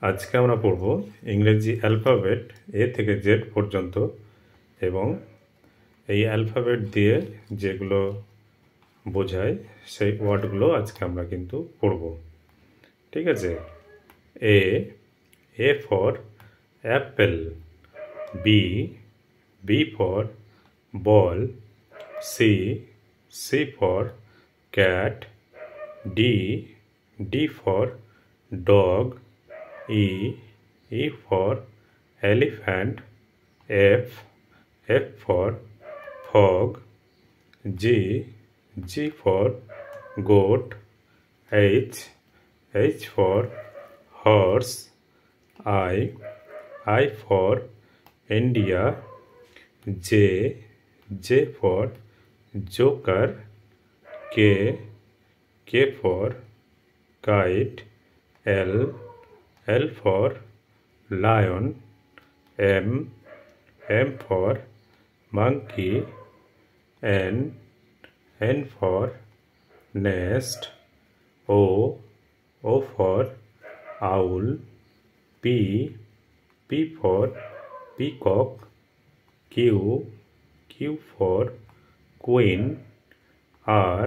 আজকে আমরা পড়ব ইংরেজি অ্যালফাবেট এ থেকে জেড পর্যন্ত এবং এই অ্যালফাবেট দিয়ে যেগুলো বোঝায় সেই ওয়ার্ডগুলো আজকে আমরা কিন্তু পড়ব। ঠিক আছে। A for apple, B for ball, C for cat, D for dog, E for elephant, F for frog, G for goat, H for horse, I for India, J for joker, K for kite, L for lion, M for monkey, N for nest, O for owl, P for peacock, Q for queen, R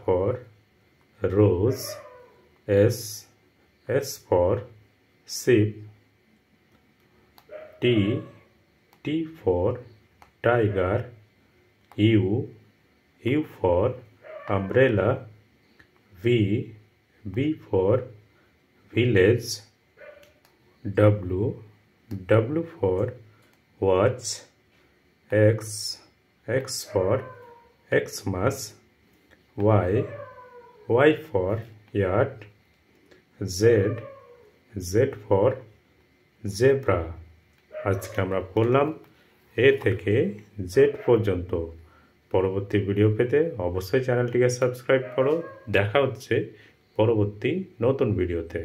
for rose, S for sheep, T for tiger, U for umbrella, V for village, W for watch, X for Xmas, Y for yacht, Z for zebra। আজকে আমরা পড়লাম এ থেকে Z পর্যন্ত। পরবর্তী video পেতে অবশ্যই চ্যানেলটিকে subscribe করো। দেখা হচ্ছে পরবর্তী নতুন ভিডিওতে।